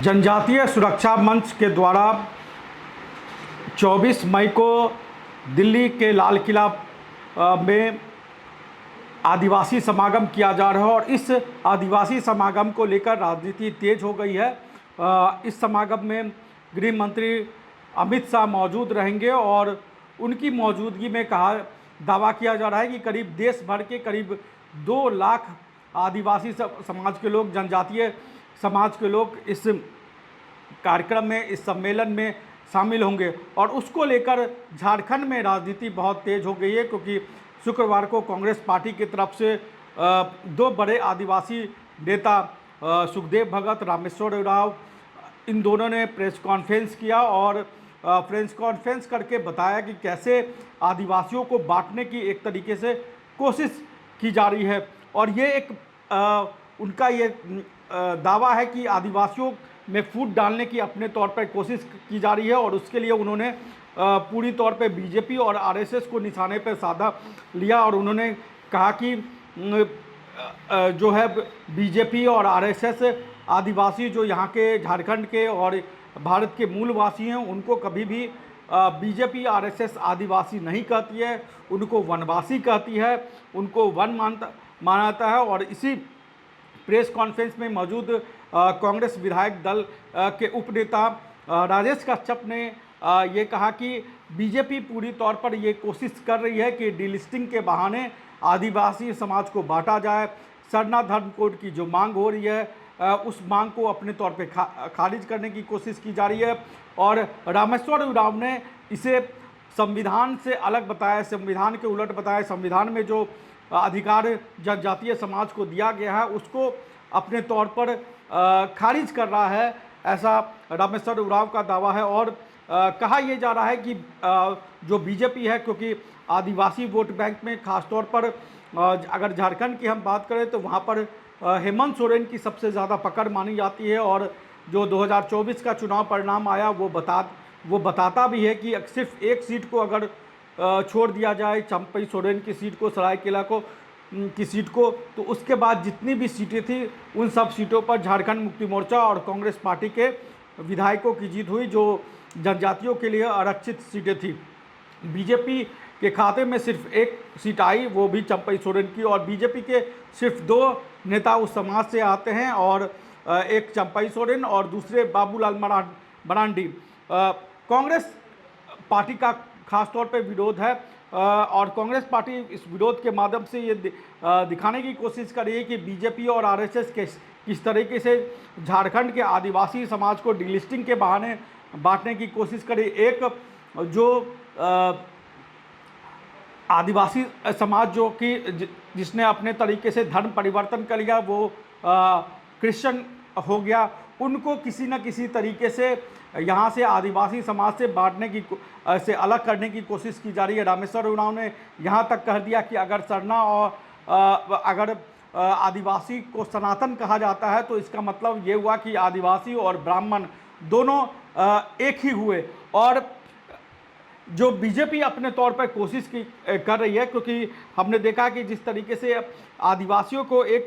जनजातीय सुरक्षा मंच के द्वारा 24 मई को दिल्ली के लाल किला में आदिवासी समागम किया जा रहा है और इस आदिवासी समागम को लेकर राजनीति तेज हो गई है। इस समागम में गृह मंत्री अमित शाह मौजूद रहेंगे और उनकी मौजूदगी में दावा किया जा रहा है कि करीब देश भर के करीब 2 लाख आदिवासी समाज के लोग, जनजातीय समाज के लोग इस कार्यक्रम में, इस सम्मेलन में शामिल होंगे। और उसको लेकर झारखंड में राजनीति बहुत तेज हो गई है, क्योंकि शुक्रवार को कांग्रेस पार्टी की तरफ से 2 बड़े आदिवासी नेता सुखदेव भगत, रामेश्वर उरांव, इन दोनों ने प्रेस कॉन्फ्रेंस किया और प्रेस कॉन्फ्रेंस करके बताया कि कैसे आदिवासियों को बांटने की एक तरीके से कोशिश की जा रही है। और ये एक उनका ये दावा है कि आदिवासियों में फूट डालने की अपने तौर पर कोशिश की जा रही है और उसके लिए उन्होंने पूरी तौर पे बीजेपी और आरएसएस को निशाने पर साधा लिया। और उन्होंने कहा कि जो है बीजेपी और आरएसएस आदिवासी जो यहाँ के झारखंड के और भारत के मूलवासी हैं, उनको कभी भी बीजेपी आरएसएस आदिवासी नहीं कहती है, उनको वनवासी कहती है, उनको वन मानता है। और इसी प्रेस कॉन्फ्रेंस में मौजूद कांग्रेस विधायक दल के उपनेता राजेश कश्यप ने ये कहा कि बीजेपी पूरी तौर पर ये कोशिश कर रही है कि डीलिस्टिंग के बहाने आदिवासी समाज को बांटा जाए। सरना धर्म कोड की जो मांग हो रही है उस मांग को अपने तौर पे खारिज करने की कोशिश की जा रही है। और रामेश्वर उरांव ने इसे संविधान से अलग बताया, संविधान के उलट बताया। संविधान में जो अधिकार जनजातीय समाज को दिया गया है उसको अपने तौर पर खारिज कर रहा है, ऐसा रामेश्वर उरांव का दावा है। और कहा यह जा रहा है कि जो बीजेपी है, क्योंकि आदिवासी वोट बैंक में खासतौर पर अगर झारखंड की हम बात करें तो वहाँ पर हेमंत सोरेन की सबसे ज़्यादा पकड़ मानी जाती है। और जो 2024 का चुनाव परिणाम आया वो बताता भी है कि सिर्फ एक सीट को अगर छोड़ दिया जाए, चंपई सोरेन की सीट को, सरायकेला की सीट को, तो उसके बाद जितनी भी सीटें थी उन सब सीटों पर झारखंड मुक्ति मोर्चा और कांग्रेस पार्टी के विधायकों की जीत हुई, जो जनजातियों के लिए आरक्षित सीटें थी। बीजेपी के खाते में सिर्फ एक सीट आई, वो भी चंपई सोरेन की। और बीजेपी के सिर्फ 2 नेता उस समाज से आते हैं, और एक चंपई सोरेन और दूसरे बाबूलाल मरांडी। कांग्रेस पार्टी का खास तौर पे विरोध है और कांग्रेस पार्टी इस विरोध के माध्यम से ये दिखाने की कोशिश कर रही है कि बीजेपी और आरएसएस किस तरीके से झारखंड के आदिवासी समाज को डीलिस्टिंग के बहाने बांटने की कोशिश करे। एक जो आदिवासी समाज जो कि जिसने अपने तरीके से धर्म परिवर्तन कर लिया, वो क्रिश्चियन हो गया, उनको किसी न किसी तरीके से यहाँ से आदिवासी समाज से बांटने की से अलग करने की कोशिश की जा रही है। रामेश्वर उरांव ने यहाँ तक कह दिया कि अगर सरना और अगर आदिवासी को सनातन कहा जाता है तो इसका मतलब ये हुआ कि आदिवासी और ब्राह्मण दोनों एक ही हुए। और जो बीजेपी अपने तौर पर कोशिश कर रही है, क्योंकि हमने देखा कि जिस तरीके से आदिवासियों को एक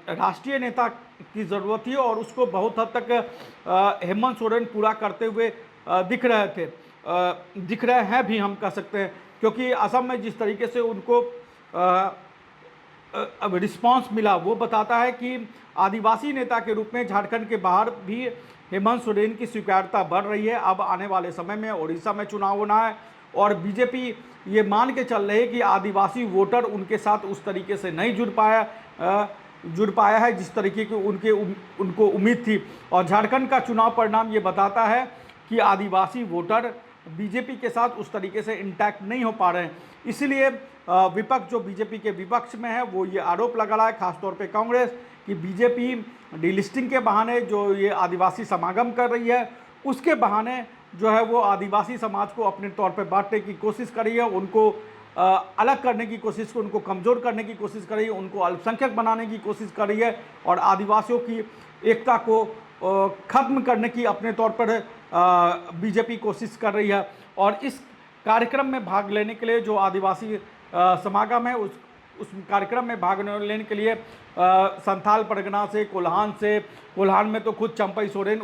राष्ट्रीय नेता की ज़रूरत थी और उसको बहुत हद तक हेमंत सोरेन पूरा करते हुए दिख रहे हैं भी हम कह सकते हैं, क्योंकि असम में जिस तरीके से उनको रिस्पांस मिला वो बताता है कि आदिवासी नेता के रूप में झारखंड के बाहर भी हेमंत सोरेन की स्वीकार्यता बढ़ रही है। अब आने वाले समय में उड़ीसा में चुनाव होना है और बीजेपी ये मान के चल रही है कि आदिवासी वोटर उनके साथ उस तरीके से नहीं जुड़ पाया है जिस तरीके की उनको उम्मीद थी। और झारखंड का चुनाव परिणाम ये बताता है कि आदिवासी वोटर बीजेपी के साथ उस तरीके से इंटैक्ट नहीं हो पा रहे हैं। इसलिए विपक्ष जो बीजेपी के विपक्ष में है वो ये आरोप लगा रहा है, खासतौर पे कांग्रेस, कि बीजेपी डीलिस्टिंग के बहाने जो ये आदिवासी समागम कर रही है उसके बहाने जो है वो आदिवासी समाज को अपने तौर पे बांटने की कोशिश कर रही है, उनको अलग करने की कोशिश, उनको कमज़ोर करने की कोशिश कर रही है, उनको अल्पसंख्यक बनाने की कोशिश कर रही है और आदिवासियों की एकता को ख़त्म करने की अपने तौर पर बीजेपी कोशिश कर रही है। और इस कार्यक्रम में भाग लेने के लिए जो आदिवासी समागम है उस कार्यक्रम में भाग लेने के लिए संथाल परगना से, कोल्हान में तो खुद चंपई सोरेन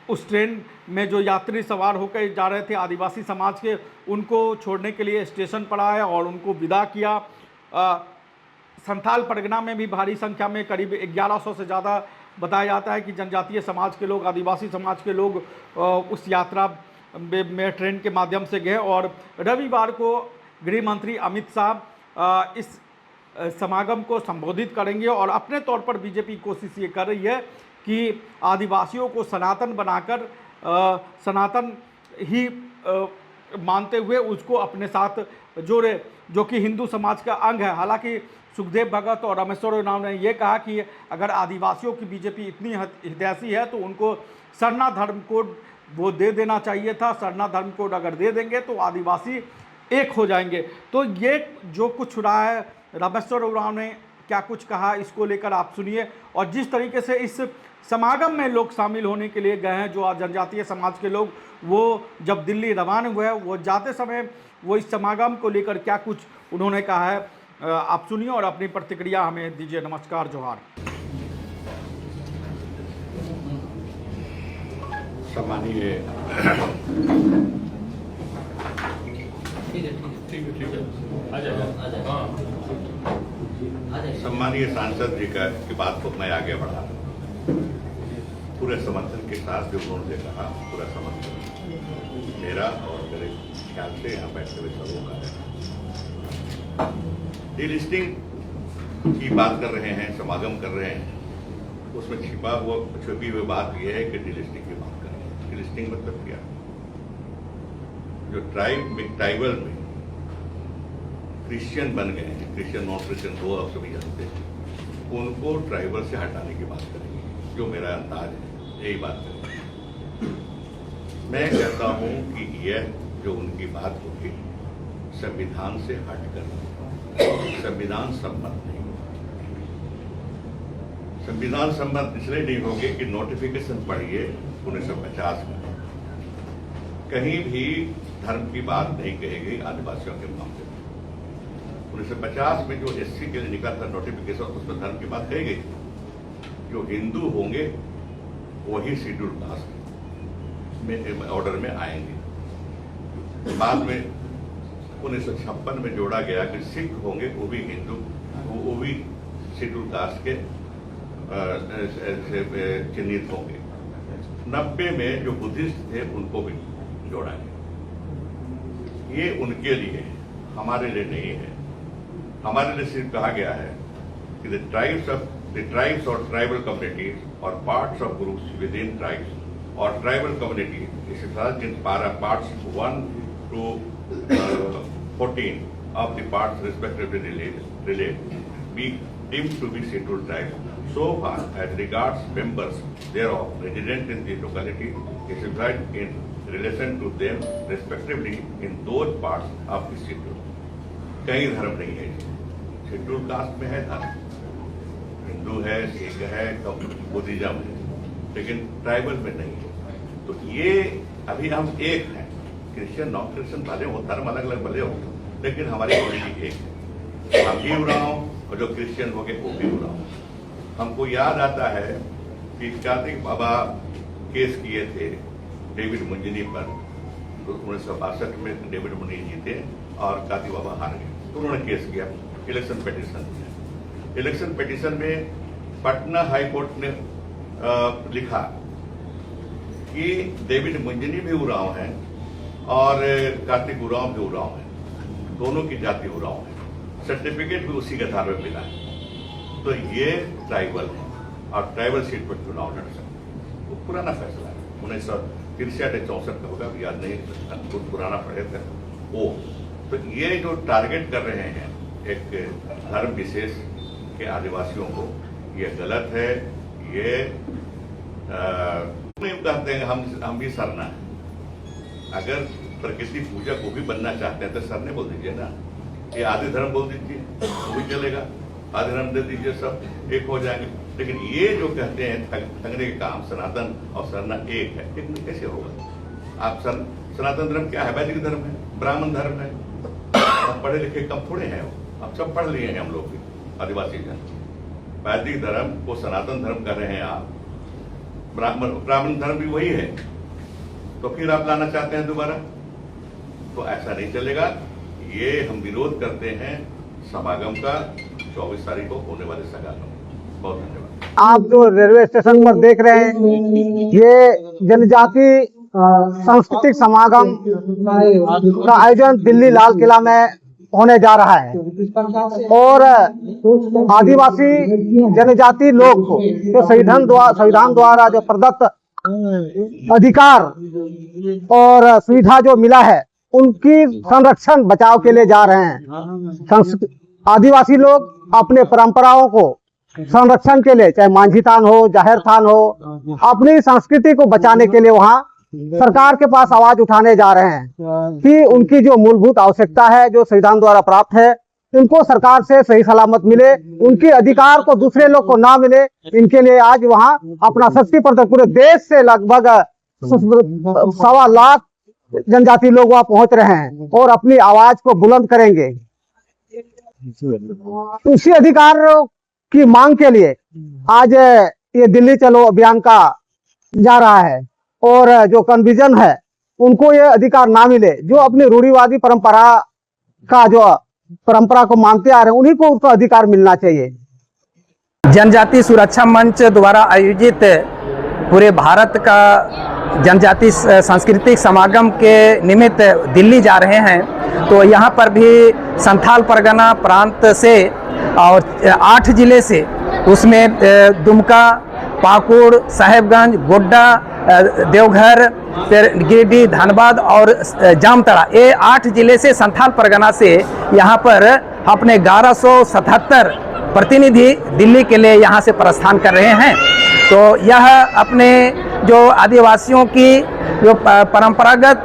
उस ट्रेन में जो यात्री सवार होकर जा रहे थे आदिवासी समाज के, उनको छोड़ने के लिए स्टेशन पर आए और उनको विदा किया। संथाल परगना में भी भारी संख्या में करीब 1100 से ज़्यादा बताया जाता है कि जनजातीय समाज के लोग, आदिवासी समाज के लोग उस यात्रा में ट्रेन के माध्यम से गए। और रविवार को गृह मंत्री अमित शाह इस समागम को संबोधित करेंगे और अपने तौर पर बीजेपी कोशिश ये कर रही है कि आदिवासियों को सनातन बनाकर सनातन ही मानते हुए उसको अपने साथ जोड़े, जो कि हिंदू समाज का अंग है। हालांकि सुखदेव भगत और रामेश्वर उरांव ने यह कहा कि अगर आदिवासियों की बीजेपी इतनी हितैषी है तो उनको सरना धर्म कोड वो दे देना चाहिए था। सरना धर्म कोड अगर दे देंगे तो आदिवासी एक हो जाएंगे। तो ये जो कुछ रहा है, रामेश्वर उरांव ने क्या कुछ कहा, इसको लेकर आप सुनिए। और जिस तरीके से इस समागम में लोग शामिल होने के लिए गए हैं, जो जनजातीय समाज के लोग, वो जब दिल्ली रवाना हुए, वो जाते समय वो इस समागम को लेकर क्या कुछ उन्होंने कहा है, आप सुनिए और अपनी प्रतिक्रिया हमें दीजिए। नमस्कार, जोहार। सम्मानीय सम्मानीय सांसद जी की बात को मैं आगे बढ़ा, पूरे समर्थन के साथ जो उन्होंने कहा, पूरा समर्थन मेरा और मेरे ख्याल से यहाँ बैठे हुए सबों का है। डीलिस्टिंग की बात कर रहे हैं, समागम कर रहे हैं, उसमें छुपी हुई बात यह है कि डीलिस्टिंग की बात कर रहे हैं। डीलिस्टिंग मतलब क्या? जो ट्राइबल में क्रिश्चियन बन गए हैं, क्रिश्चियन नॉन क्रिश्चियन दो आप सभी जानते हैं, उनको ट्राइबल से हटाने की बात करेंगे, जो मेरा अंदाज है, यही बात करेंगे। मैं कहता हूं कि यह जो उनकी बात होगी संविधान से हटकर, संविधान सम्मत नहीं होगी। संविधान सम्मत इसलिए नहीं होगी कि नोटिफिकेशन पढ़िए 1950 में, कहीं भी धर्म की बात नहीं कहेगी आदिवासियों के मामले में। 1950 में जो एससी के लिए निकला था नोटिफिकेशन, उसमें धर्म की बात कही गई थी। जो हिंदू होंगे वही शेड्यूल कास्ट में ऑर्डर में आएंगे। बाद में 1956 में जोड़ा गया कि सिख होंगे वो भी हिंदू, वो भी शेड्यूल कास्ट के चिन्हित होंगे। 90 में जो बुद्धिस्ट थे उनको भी जोड़ा गया। ये उनके लिए, हमारे लिए नहीं है। हमारे लिए सिर्फ कहा गया है कि द ट्राइब्स और ट्राइबल कम्युनिटीज और parts of groups with in tribes और ट्राइबल कम्युनिटीज इस इन parts 1 to 14 of the parts respectively relate be deemed to be scheduled tribes so far as regards members thereof resident in the locality specified in relation to them respectively in those parts of the schedule। कई धर्म नहीं है, schedule caste में है धर्म, हिंदू है, सिख है, Buddhism है, लेकिन ट्राइबल में नहीं है। तो ये अभी हम एक हैं, क्रिश्चियन नॉन क्रिश्चियन भले हो, धर्म अलग अलग भले हो, लेकिन हमारी कम्युनिटी एक है। हम भी उरांव और जो क्रिश्चियन हो गए वो भी उरांव। हमको याद आता है कि कार्तिक बाबा केस किए थे डेविड मुंजनी पर, 1962 में डेविड मुंजनी जीते और कार्तिक बाबा हार गए, तो उन्होंने केस किया, इलेक्शन पिटीशन किया। इलेक्शन पिटीशन में पटना हाई कोर्ट ने लिखा कि डेविड मुंजनी भी उरांव हैं और कार्तिक उरांव भी उरांव है, दोनों की जाति उरांव है, सर्टिफिकेट भी उसी के आधार पर मिला है। तो ये ट्राइबल है और ट्राइबल सीट पर चुनाव लड़ सकते। वो पुराना फैसला है, 1963-64 का होगा, याद नहीं, कुछ पुराना पड़े थे वो। तो ये जो टारगेट कर रहे हैं एक धर्म विशेष के आदिवासियों को, ये गलत है। ये कहते हैं हम भी सरना है। अगर प्रकृति पूजक वो भी बनना चाहते हैं तो सरने बोल दीजिए ना, ये आदि धर्म बोल दीजिए वो भी चलेगा, आदि धर्म दे दीजिए, सब एक हो जाएंगे। लेकिन ये जो कहते हैं ठगने के काम, सनातन और सरना एक है, एक कैसे होगा? आप सनातन धर्म क्या है? वैदिक धर्म है, ब्राह्मण धर्म है, हम पढ़े लिखे कम थोड़े हैं, अब सब पढ़ लिए हैं हम लोग भी, आदिवासी जन। वैदिक धर्म को सनातन धर्म कर रहे हैं आप, ब्राह्मण धर्म भी वही है, तो फिर आप लाना चाहते हैं दोबारा? तो ऐसा नहीं चलेगा। ये हम विरोध करते हैं समागम का, 24 तारीख को होने वाले समागम। बहुत धन्यवाद। आप जो रेलवे स्टेशन पर देख रहे हैं, ये जनजाति सांस्कृतिक समागम का आयोजन दिल्ली लाल किला में होने जा रहा है और आदिवासी जनजाति लोग को जो संविधान द्वारा जो प्रदत्त अधिकार और सुविधा जो मिला है, उनकी संरक्षण बचाव के लिए जा रहे हैं। आदिवासी लोग अपने परंपराओं को संरक्षण के लिए, चाहे मांझी थान हो, जाहिर थान हो, अपनी संस्कृति को बचाने के लिए वहाँ सरकार के पास आवाज उठाने जा रहे हैं कि उनकी जो मूलभूत आवश्यकता है, जो संविधान द्वारा प्राप्त है, उनको सरकार से सही सलामत मिले, उनके अधिकार को दूसरे लोग को ना मिले। इनके लिए आज वहाँ अपना 60% पूरे देश से लगभग 1.25 लाख जनजाति लोग वहाँ पहुंच रहे हैं और अपनी आवाज को बुलंद करेंगे। उसी अधिकार की मांग के लिए आज ये दिल्ली चलो अभियान का जा रहा है और जो कन्फ्यूजन है उनको ये अधिकार ना मिले, जो अपनी रूढ़िवादी परंपरा को मानते आ रहे हैं, उन्हीं को उसका अधिकार मिलना चाहिए। जनजाति सुरक्षा मंच द्वारा आयोजित पूरे भारत का जनजाति सांस्कृतिक समागम के निमित्त दिल्ली जा रहे हैं, तो यहाँ पर भी संथाल परगना प्रांत से और 8 जिले से, उसमें दुमका, पाकुड़, साहेबगंज, गोड्डा, देवघर, फिर गिरिडीह, धनबाद और जामताड़ा, ये 8 जिले से संथाल परगना से यहाँ पर अपने 1177 प्रतिनिधि दिल्ली के लिए यहाँ से प्रस्थान कर रहे हैं। तो यह अपने जो आदिवासियों की जो परंपरागत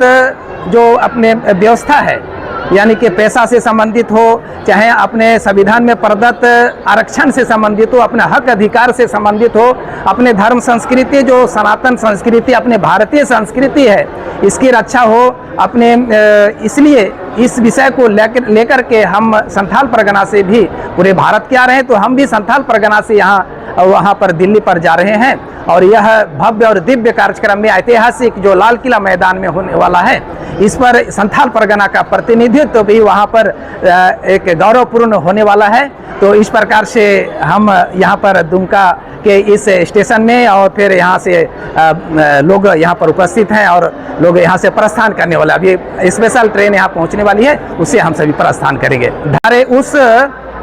जो अपने व्यवस्था है, यानी कि पैसा से संबंधित हो, चाहे अपने संविधान में प्रदत्त आरक्षण से संबंधित हो, अपने हक अधिकार से संबंधित हो, अपने धर्म संस्कृति जो सनातन संस्कृति अपने भारतीय संस्कृति है, इसकी रक्षा हो, अपने इसलिए इस विषय को लेकर के हम संथाल परगना से भी पूरे भारत के आ रहे हैं। तो हम भी संथाल परगना से वहाँ पर दिल्ली पर जा रहे हैं और यह भव्य और दिव्य कार्यक्रम में ऐतिहासिक जो लाल किला मैदान में होने वाला है, इस पर संथाल परगना का प्रतिनिधित्व तो भी वहाँ पर एक गौरवपूर्ण होने वाला है। तो इस प्रकार से हम यहाँ पर दुमका के इस स्टेशन में और फिर यहाँ से लोग यहाँ पर उपस्थित हैं और लोग यहाँ से प्रस्थान करने वाले, अभी स्पेशल ट्रेन यहाँ पहुँचने वाली है, उससे हम सभी प्रस्थान करेंगे। उस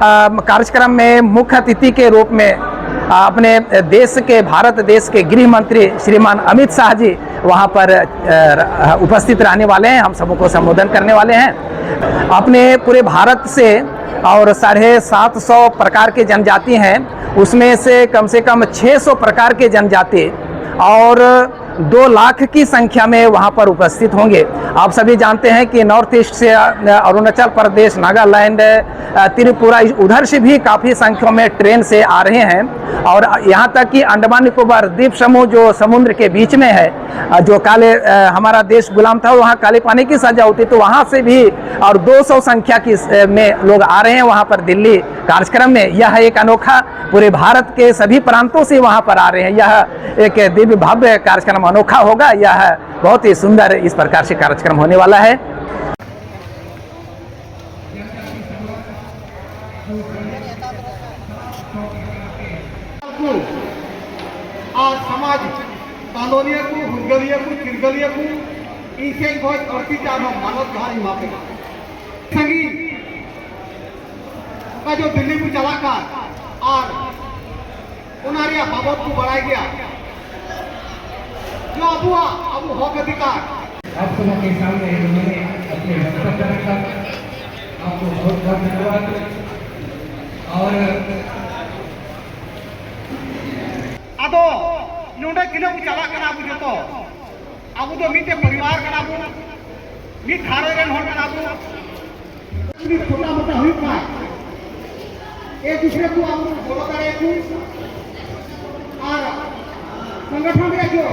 कार्यक्रम में मुख्य अतिथि के रूप में अपने देश के, भारत देश के गृह मंत्री श्रीमान अमित शाह जी वहाँ पर उपस्थित रहने वाले हैं, हम सबको संबोधन करने वाले हैं। अपने पूरे भारत से और 750 प्रकार के जनजाति हैं, उसमें से कम 600 प्रकार के जनजाति और 2 लाख की संख्या में वहाँ पर उपस्थित होंगे। आप सभी जानते हैं कि नॉर्थ ईस्ट से अरुणाचल प्रदेश, नागालैंड, त्रिपुरा, उधर से भी काफ़ी संख्या में ट्रेन से आ रहे हैं और यहाँ तक कि अंडमान निकोबार द्वीप समूह जो समुद्र के बीच में है, जो काले हमारा देश गुलाम था, वहाँ काले पानी की सजा होती, तो वहाँ से भी और 200 संख्या की में लोग आ रहे हैं वहाँ पर दिल्ली कार्यक्रम में। यह एक अनोखा, पूरे भारत के सभी प्रांतों से वहाँ पर आ रहे हैं, यह एक दिव्य भव्य कार्यक्रम अनोखा होगा। यह बहुत ही सुंदर इस प्रकार से कार्यक्रम होने वाला है। और समाज कानूनिया को, हुदगलिया को, किरगलिया को, इनसे बहुत अर्थी चारों मानव कहा मापे संगीत का जो दिल्ली को चला कर और उनारिया बाबत को बढ़ाया गया, जो अब हक अधिकार आप सबों के सामने उन्होंने अपने वक्तव्य रखा, आपको बहुत बहुत धन्यवाद। और आदो नोडे किलो को चला कर आबू जो आबू तो मीते परिवार का आबू मीत थारे रन होन का आबू छोटा मोटा हुई का एक दूसरे को आबू बोलो करे को और संगठन में जो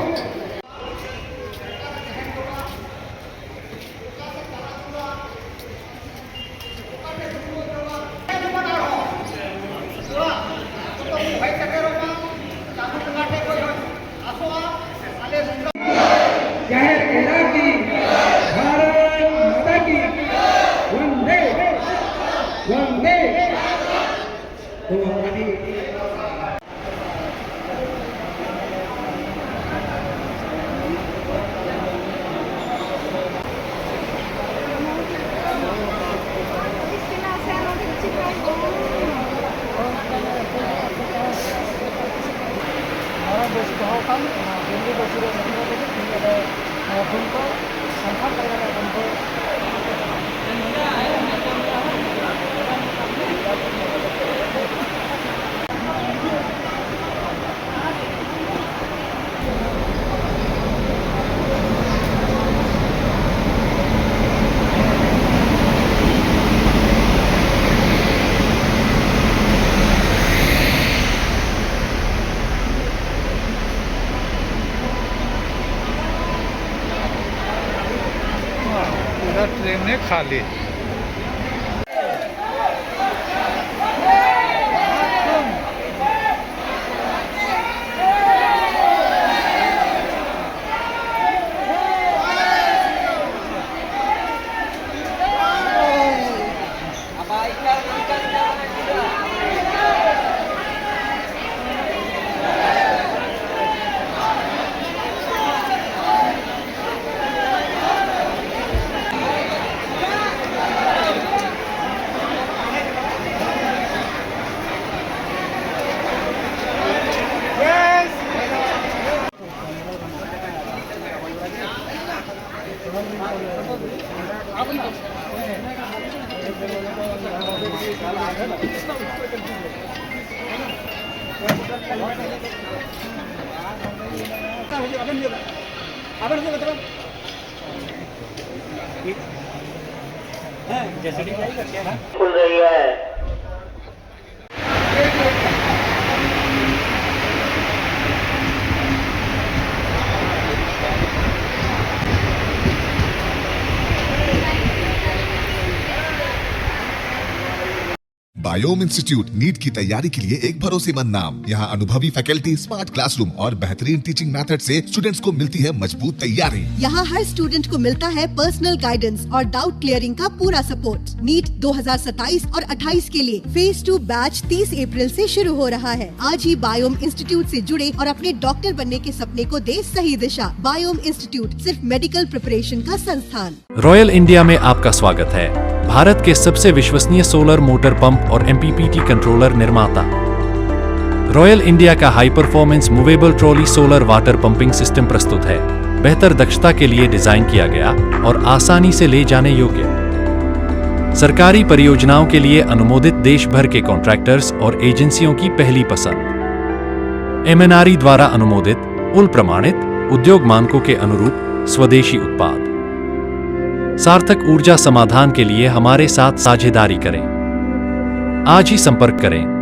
ट्रेन ने खाली खुल रही है। बायोम इंस्टीट्यूट नीट की तैयारी के लिए एक भरोसेमंद नाम। यहाँ अनुभवी फैकल्टी, स्मार्ट क्लासरूम और बेहतरीन टीचिंग मेथड से स्टूडेंट्स को मिलती है मजबूत तैयारी। यहाँ हर स्टूडेंट को मिलता है पर्सनल गाइडेंस और डाउट क्लियरिंग का पूरा सपोर्ट। नीट 2027 और 28 के लिए फेज 2 बैच 30 अप्रैल से शुरू हो रहा है। आज ही बायोम इंस्टीट्यूट से जुड़े और अपने डॉक्टर बनने के सपने को दे सही दिशा। बायोम इंस्टीट्यूट सिर्फ मेडिकल प्रिपरेशन का संस्थान। रॉयल इंडिया में आपका स्वागत है। भारत के सबसे विश्वसनीय सोलर मोटर पंप और MPPT कंट्रोलर निर्माता। रॉयल इंडिया का high performance movable trolley solar water pumping system प्रस्तुत है। बेहतर दक्षता के लिए डिजाइन किया गया और आसानी से ले जाने योग्य। सरकारी परियोजनाओं के लिए अनुमोदित देश भर के कॉन्ट्रैक्टर्स और एजेंसियों की पहली पसंद। MNRE द्वारा अनुमोदित, उल प्रमाणित, उद्योग मानकों के अनुरूप स्वदेशी उत्पाद। सार्थक ऊर्जा समाधान के लिए हमारे साथ साझेदारी करें। आज ही संपर्क करें।